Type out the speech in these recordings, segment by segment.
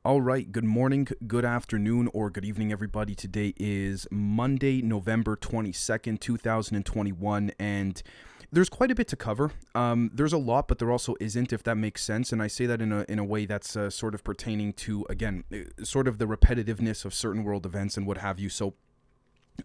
All right, good morning, good afternoon, or good evening, everybody. Today is Monday, November 22nd, 2021, and there's quite a bit to cover. There's a lot, but there also isn't, if that makes sense. And I say that in a way that's sort of pertaining to, again, sort of the repetitiveness of certain world events and what have you. So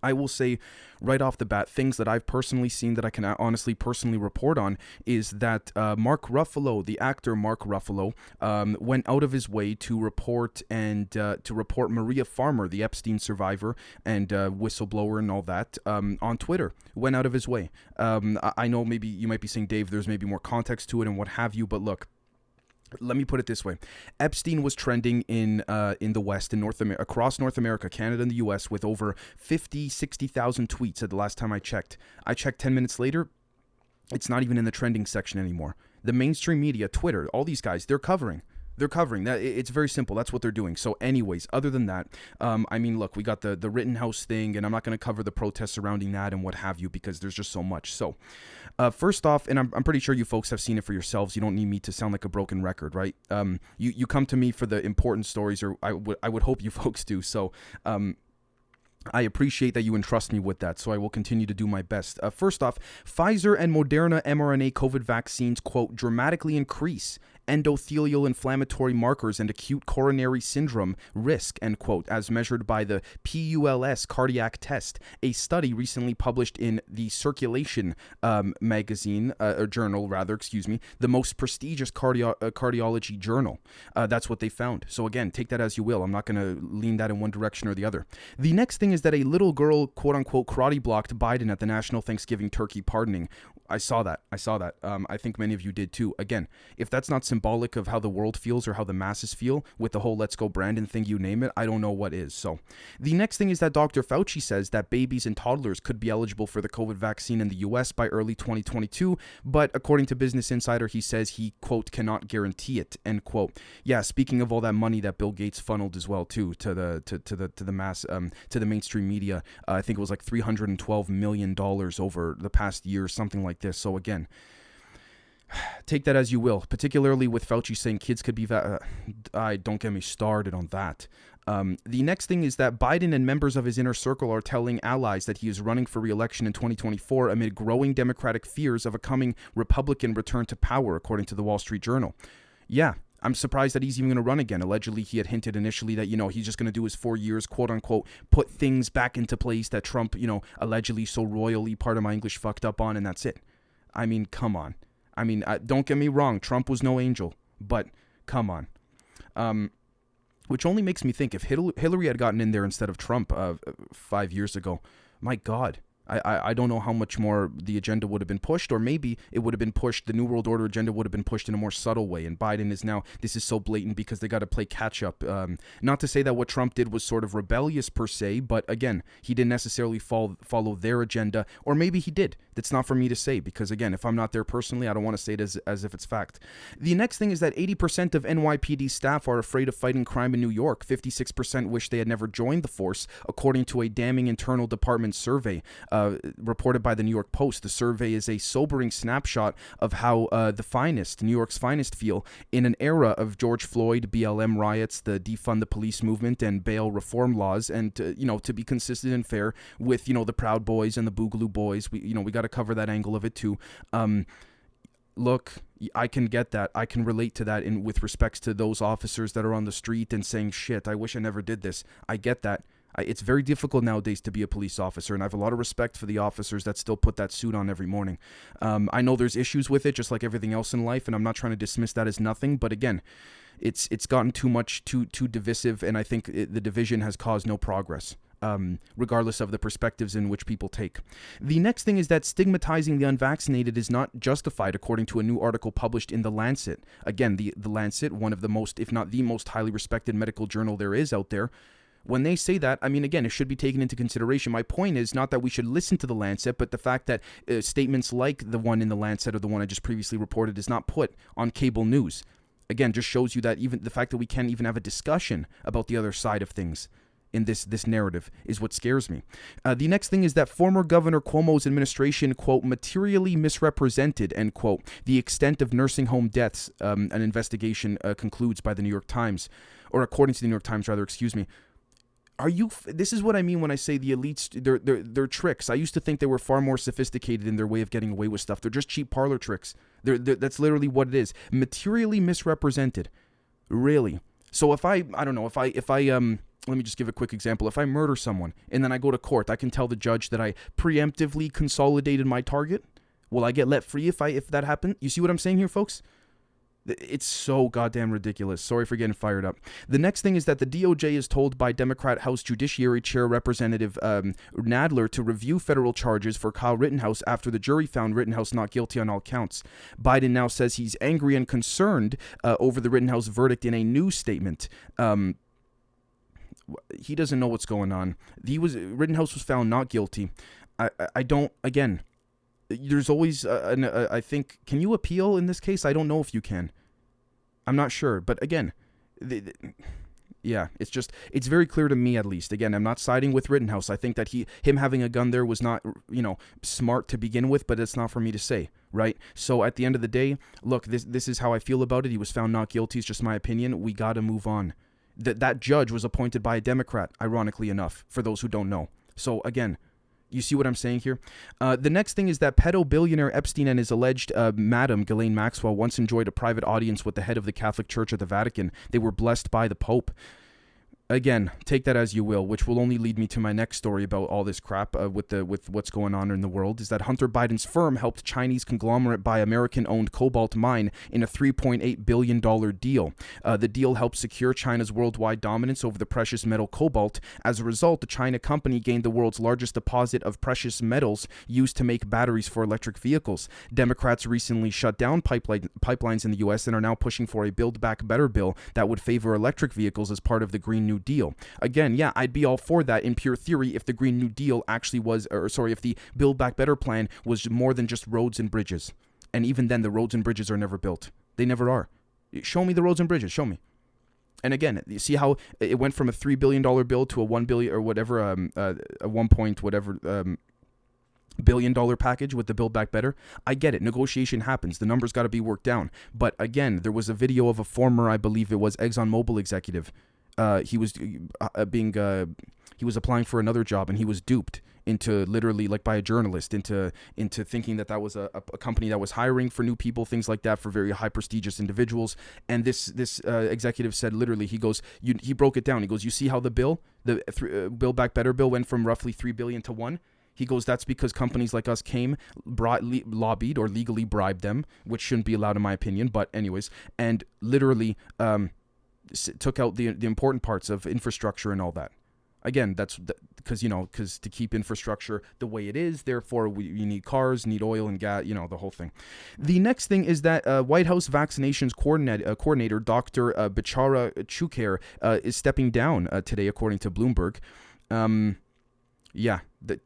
I will say right off the bat, things that I've personally seen that I can honestly personally report on is that Mark Ruffalo, the actor Mark Ruffalo, went out of his way to report Maria Farmer, the Epstein survivor and whistleblower and all that, on Twitter. Went out of his way. I know maybe you might be saying, Dave, there's maybe more context to it and what have you, but look. Let me put it this way. Epstein was trending in the West, in across North America, Canada, and the U.S. with over 60,000 tweets at the last time I checked. I checked 10 minutes later. It's not even in the trending section anymore. The mainstream media, Twitter, all these guys, they're covering that. It's very simple. That's what they're doing. So anyways, other than that, look, we got the Rittenhouse thing, and I'm not going to cover the protests surrounding that and what have you, because there's just so much. So first off, and I'm pretty sure you folks have seen it for yourselves. You don't need me to sound like a broken record, right? You come to me for the important stories, or I would hope you folks do. So I appreciate that you entrust me with that, so I will continue to do my best. First off, Pfizer and Moderna mRNA COVID vaccines, quote, dramatically increase endothelial inflammatory markers and acute coronary syndrome risk, end quote, as measured by the PULS cardiac test. A study recently published in the Circulation magazine, or journal, rather, the most prestigious cardiology journal. That's what they found. So again, take that as you will. I'm not going to lean that in one direction or the other. The next thing is that a little girl, quote unquote, karate blocked Biden at the National Thanksgiving Turkey pardoning. I saw that. I think many of you did too. Again, if that's not symbolic of how the world feels or how the masses feel with the whole Let's Go Brandon thing, you name it, I don't know what is. So the next thing is that Dr. Fauci says that babies and toddlers could be eligible for the COVID vaccine in the U.S. by early 2022, but according to Business Insider, he says he, quote, cannot guarantee it, end quote. Yeah, speaking of all that money that Bill Gates funneled as well too to the mainstream media, I think it was like $312 million over the past year, something like this. So again, take that as you will, particularly with Fauci saying kids could be don't get me started on that. The next thing is that Biden and members of his inner circle are telling allies that he is running for re-election in 2024 amid growing Democratic fears of a coming Republican return to power, according to the Wall Street Journal. Yeah, I'm surprised that he's even going to run again. Allegedly, he had hinted initially that, he's just going to do his 4 years, quote unquote, put things back into place that Trump, allegedly so royally, part of my English, fucked up on, and that's it. I mean, come on. Don't get me wrong, Trump was no angel, but come on. Which only makes me think, if Hillary had gotten in there instead of Trump 5 years ago, my God, I don't know how much more the agenda would have been pushed, or maybe it would have been pushed, the New World Order agenda would have been pushed in a more subtle way, and Biden is now, this is so blatant because they got to play catch up. Not to say that what Trump did was sort of rebellious per se, but again, he didn't necessarily follow their agenda, or maybe he did. That's not for me to say, because again, if I'm not there personally, I don't want to say it as if it's fact. The next thing is that 80% of NYPD staff are afraid of fighting crime in New York. 56% wish they had never joined the force, according to a damning internal department survey reported by the New York Post. The survey is a sobering snapshot of how New York's finest feel in an era of George Floyd, BLM riots, the defund the police movement, and bail reform laws, and to be consistent and fair with the Proud Boys and the Boogaloo Boys. We got to cover that angle of it too. Look, I can get that. I can relate to that with respects to those officers that are on the street and saying, shit, I wish I never did this. I get that. It's very difficult nowadays to be a police officer, and I have a lot of respect for the officers that still put that suit on every morning. I know there's issues with it, just like everything else in life, and I'm not trying to dismiss that as nothing, but again, it's gotten too divisive, and I think the division has caused no progress. Regardless of the perspectives in which people take. The next thing is that stigmatizing the unvaccinated is not justified, according to a new article published in The Lancet. Again, the Lancet, one of the most, if not the most highly respected medical journal there is out there. When they say that, again, it should be taken into consideration. My point is not that we should listen to The Lancet, but the fact that statements like the one in The Lancet or the one I just previously reported is not put on cable news. Again, just shows you that even the fact that we can't even have a discussion about the other side of things in this narrative is what scares me. The next thing is that former Governor Cuomo's administration, quote, materially misrepresented, end quote, the extent of nursing home deaths, an investigation concludes by the New York Times, or according to the New York Times, rather, excuse me. This is what I mean when I say the elites, they're tricks. I used to think they were far more sophisticated in their way of getting away with stuff. They're just cheap parlor tricks. That's literally what it is. Materially misrepresented. Really. So if I don't know, if I let me just give a quick example. If I murder someone and then I go to court, I can tell the judge that I preemptively consolidated my target. Will I get let free if that happened? You see what I'm saying here, folks? It's so goddamn ridiculous. Sorry for getting fired up. The next thing is that the DOJ is told by Democrat House Judiciary Chair Representative Nadler to review federal charges for Kyle Rittenhouse after the jury found Rittenhouse not guilty on all counts. Biden now says he's angry and concerned over the Rittenhouse verdict in a news statement. He doesn't know what's going on. Rittenhouse was found not guilty. I don't, again, there's always, I think, can you appeal in this case? I don't know if you can. I'm not sure. But again, yeah, it's very clear to me, at least. Again, I'm not siding with Rittenhouse. I think that him having a gun there was not, smart to begin with, but it's not for me to say, right? So at the end of the day, look, this is how I feel about it. He was found not guilty. It's just my opinion. We got to move on. That judge was appointed by a Democrat, ironically enough, for those who don't know. So again, you see what I'm saying here? The next thing is that pedo billionaire Epstein and his alleged madam, Ghislaine Maxwell, once enjoyed a private audience with the head of the Catholic Church at the Vatican. They were blessed by the Pope. Again, take that as you will, which will only lead me to my next story about all this crap with what's going on in the world, is that Hunter Biden's firm helped Chinese conglomerate buy American-owned cobalt mine in a $3.8 billion deal. The deal helped secure China's worldwide dominance over the precious metal cobalt. As a result, the China company gained the world's largest deposit of precious metals used to make batteries for electric vehicles. Democrats recently shut down pipelines in the U.S. and are now pushing for a Build Back Better bill that would favor electric vehicles as part of the Green New Deal. Again, yeah, I'd be all for that in pure theory if the Green New Deal actually was, if the Build Back Better plan was more than just roads and bridges. And even then, the roads and bridges are never built. They never are. Show me the roads and bridges. Show me. And again, you see how it went from a $3 billion bill to a $1 billion or whatever, a 1 point whatever billion dollar package with the Build Back Better. I get it. Negotiation happens. The numbers got to be worked down. But again, there was a video of a former, I believe it was ExxonMobil executive. He was applying for another job and he was duped into literally by a journalist into thinking that was a company that was hiring for new people, things like that, for very high prestigious individuals. And this executive said literally, he broke it down. He goes, you see how the Build Back Better bill went from roughly $3 billion to $1 billion? He goes, that's because companies like us lobbied or legally bribed them, which shouldn't be allowed in my opinion. But anyways, and literally took out the important parts of infrastructure and all that. Again, that's because to keep infrastructure the way it is, therefore you need cars, need oil and gas, the whole thing. The next thing is that White House vaccinations coordinator Dr. Bechara Chukare is stepping down today, according to Bloomberg. Yeah,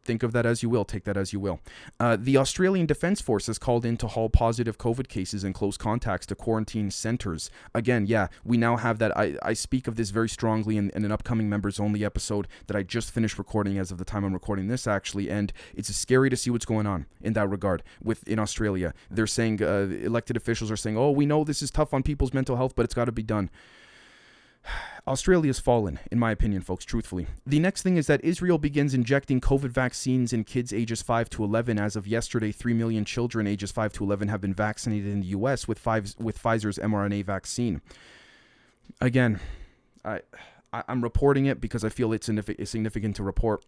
think of that as you will. Take that as you will. The Australian Defence Force has called in to haul positive COVID cases and close contacts to quarantine centres. Again, yeah, we now have that. I speak of this very strongly in an upcoming members-only episode that I just finished recording as of the time I'm recording this, actually, and it's scary to see what's going on in that regard in Australia. They're saying, elected officials are saying, oh, we know this is tough on people's mental health, but it's got to be done. Australia's fallen, in my opinion, folks, truthfully. The next thing is that Israel begins injecting COVID vaccines in kids ages 5 to 11. As of yesterday, 3 million children ages 5 to 11 have been vaccinated in the U.S. with Pfizer's mRNA vaccine. Again, I'm reporting it because I feel it's significant to report.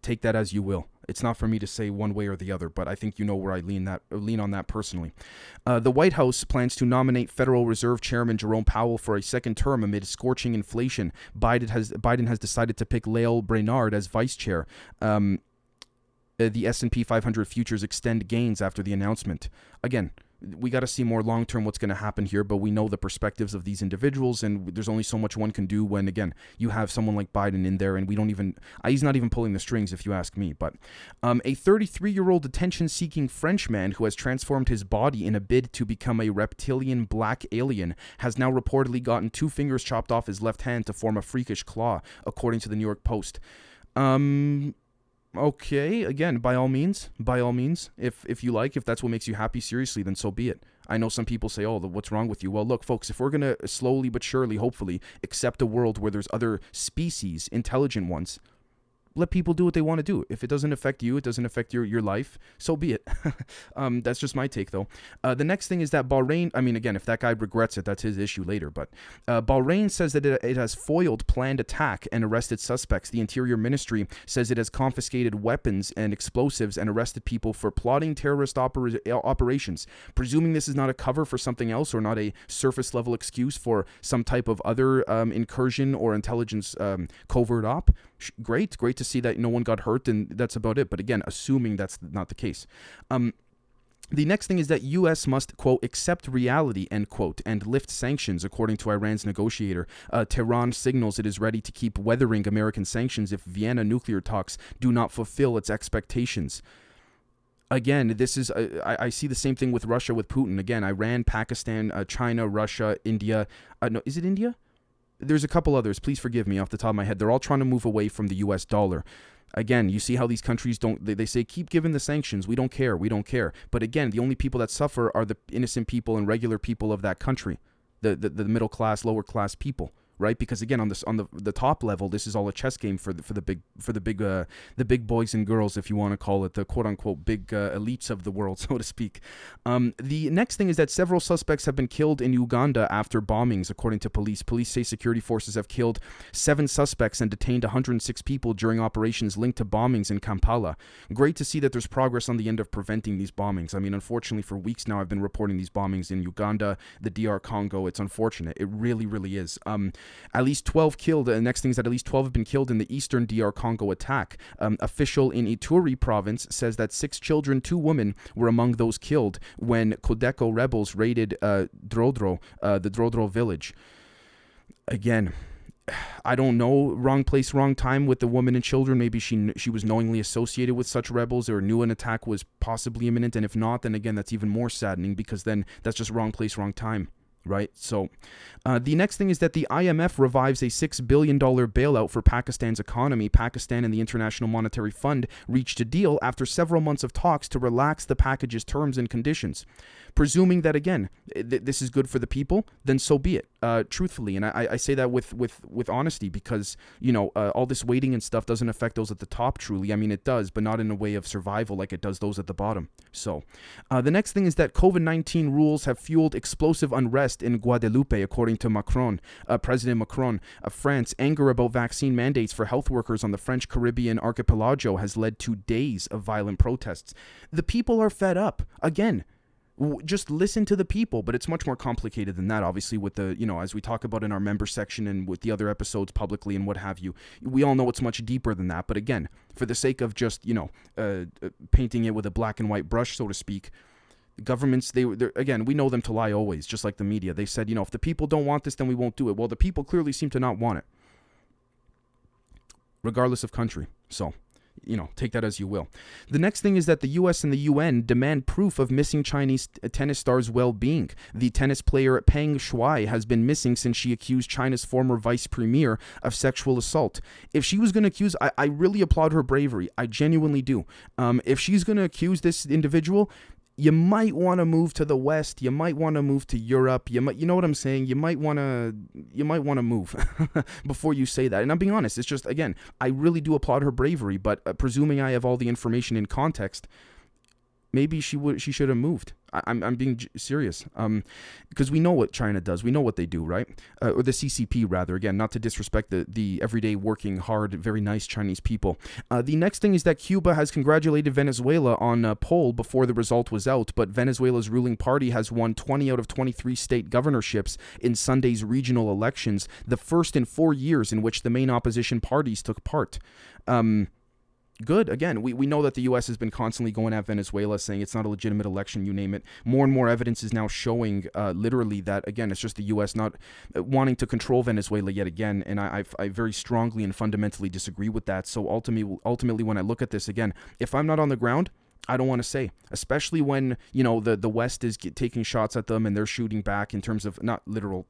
Take that as you will. It's not for me to say one way or the other, but I think you know where I lean on that personally. The White House plans to nominate Federal Reserve Chairman Jerome Powell for a second term amid scorching inflation. Biden has decided to pick Lael Brainard as vice chair. The S&P 500 futures extend gains after the announcement. Again, we got to see more long term what's going to happen here, but we know the perspectives of these individuals, and there's only so much one can do when, again, you have someone like Biden in there, and he's not even pulling the strings, if you ask me. But a 33-year-old attention-seeking Frenchman who has transformed his body in a bid to become a reptilian black alien has now reportedly gotten 2 fingers chopped off his left hand to form a freakish claw, according to the New York Post. Okay, again, by all means, if you like, if that's what makes you happy, seriously, then so be it. I know some people say, oh, what's wrong with you? Well, look, folks, if we're going to slowly but surely, hopefully, accept a world where there's other species, intelligent ones, let people do what they want to do. If it doesn't affect you, it doesn't affect your life, so be it. That's just my take, though. The next thing is that Bahrain, I mean, again, if that guy regrets it, that's his issue later, but Bahrain says that it has foiled planned attack and arrested suspects. The Interior Ministry says it has confiscated weapons and explosives and arrested people for plotting terrorist operations. Presuming this is not a cover for something else or not a surface-level excuse for some type of other incursion or intelligence covert op. Great to see that no one got hurt, and that's about it. But again, assuming that's not the case. The next thing is that U.S. must, quote, accept reality, end quote, and lift sanctions, according to Iran's negotiator. Tehran signals it is ready to keep weathering American sanctions if Vienna nuclear talks do not fulfill its expectations. Again, this is, I see the same thing with Russia, with Putin. Again, Iran, Pakistan, China, Russia, India. No, is it India? There's a couple others, please forgive me off the top of my head. They're all trying to move away from the US dollar. Again, you see how these countries they say, keep giving the sanctions. We don't care. But again, the only people that suffer are the innocent people and regular people of that country, the middle class, lower class people. Right, because again, on the top level, this is all a chess game for the big boys and girls, if you want to call it, the quote unquote big elites of the world, so to speak. The next thing is that several suspects have been killed in Uganda after bombings, according to police. Police say security forces have killed 7 suspects and detained 106 people during operations linked to bombings in Kampala. Great to see that there's progress on the end of preventing these bombings. I mean, unfortunately, for weeks now, I've been reporting these bombings in Uganda, the DR Congo. It's unfortunate. It really, really is. At least 12 killed. The next thing is that at least 12 have been killed in the eastern DR Congo attack. Official in Ituri province says that 6 children, 2 women were among those killed when Codeco rebels raided the Drodro village. Again, I don't know, wrong place, wrong time with the woman and children. Maybe she was knowingly associated with such rebels or knew an attack was possibly imminent. And if not, then again, that's even more saddening, because then that's just wrong place, wrong time. Right. So the next thing is that the IMF revives a $6 billion bailout for Pakistan's economy. Pakistan and the International Monetary Fund reached a deal after several months of talks to relax the package's terms and conditions. Presuming that, again, this is good for the people, then so be it, truthfully. And I say that with honesty, because, you know, all this waiting and stuff doesn't affect those at the top, truly. I mean, it does, but not in a way of survival like it does those at the bottom. So the next thing is that COVID-19 rules have fueled explosive unrest in Guadeloupe, according to Macron, President Macron of France. Anger about vaccine mandates for health workers on the French Caribbean archipelago has led to days of violent protests. The people are fed up. Again, just listen to the people, but it's much more complicated than that, obviously, with the, you know, as we talk about in our member section and with the other episodes publicly and what have you. We all know it's much deeper than that, but again, for the sake of just, you know, painting it with a black and white brush, so to speak, governments, again, we know them to lie always, just like the media. They said, you know, if the people don't want this, then we won't do it. Well, the people clearly seem to not want it, regardless of country. So, you know, take that as you will. The next thing is that the U.S. and the UN demand proof of missing Chinese tennis stars' well-being. The tennis player Peng Shuai has been missing since she accused China's former vice premier of sexual assault. If she was going to accuse, I really applaud her bravery. I genuinely do. If she's going to accuse this individual, you might want to move to the West. You might want to move to Europe. You know what I'm saying? You might want to move before you say that. And I'm being honest. It's just, again, I really do applaud her bravery, but presuming I have all the information in context, maybe she should have moved. I'm being serious. Because we know what China does. We know what they do, right? Or the CCP, rather. Again, not to disrespect the everyday working hard, very nice Chinese people. The next thing is that Cuba has congratulated Venezuela on a poll before the result was out, but Venezuela's ruling party has won 20 out of 23 state governorships in Sunday's regional elections, the first in 4 years in which the main opposition parties took part. Good. Again, we know that the U.S. has been constantly going at Venezuela, saying it's not a legitimate election, you name it. More and more evidence is now showing literally that, again, it's just the U.S. not wanting to control Venezuela yet again. And I very strongly and fundamentally disagree with that. So ultimately, when I look at this, again, if I'm not on the ground, I don't want to say, especially when, the West is taking shots at them and they're shooting back in terms of not literal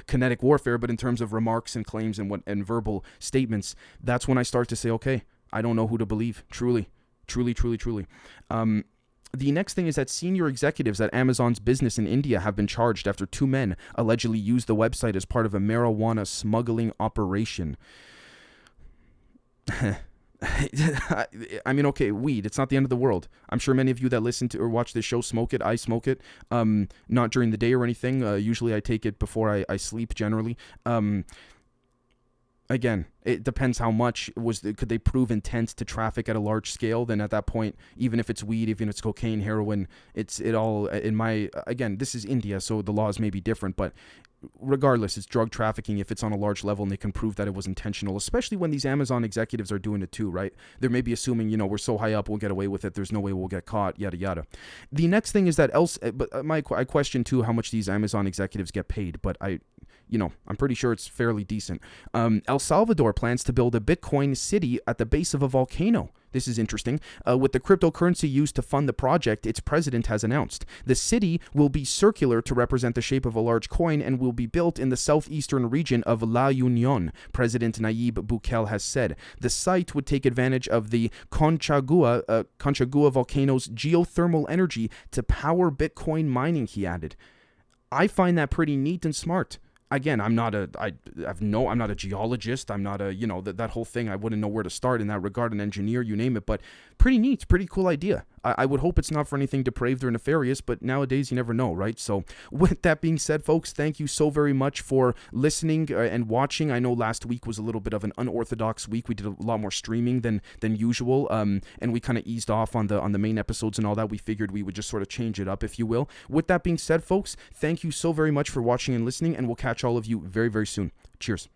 kinetic warfare, but in terms of remarks and claims and verbal statements. That's when I start to say, okay, I don't know who to believe. Truly. The next thing is that senior executives at Amazon's business in India have been charged after 2 men allegedly used the website as part of a marijuana smuggling operation. I mean, okay, weed, it's not the end of the world. I'm sure many of you that listen to or watch this show smoke it. I smoke it, not during the day or anything. Usually I take it before I sleep generally. Again, it depends how much could they prove intent to traffic at a large scale. Then at that point, even if it's weed, even if it's cocaine, heroin, again, this is India, so the laws may be different, but regardless, it's drug trafficking if it's on a large level and they can prove that it was intentional, especially when these Amazon executives are doing it too, right? They may be assuming, we're so high up, we'll get away with it. There's no way we'll get caught, yada, yada. The next thing is that I question too how much these Amazon executives get paid, but I'm pretty sure it's fairly decent. El Salvador plans to build a Bitcoin city at the base of a volcano. This is interesting. With the cryptocurrency used to fund the project, its president has announced. The city will be circular to represent the shape of a large coin and will be built in the southeastern region of La Union, President Nayib Bukele has said. The site would take advantage of the Concagua volcano's geothermal energy to power Bitcoin mining, he added. I find that pretty neat and smart. Again, I'm not a geologist. I'm not that whole thing. I wouldn't know where to start in that regard, an engineer, you name it, but pretty neat, pretty cool idea. I would hope it's not for anything depraved or nefarious, but nowadays you never know, right? So with that being said, folks, thank you so very much for listening and watching. I know last week was a little bit of an unorthodox week. We did a lot more streaming than usual, and we kind of eased off on the main episodes and all that. We figured we would just sort of change it up, if you will. With that being said, folks, thank you so very much for watching and listening, and we'll catch all of you very, very soon. Cheers.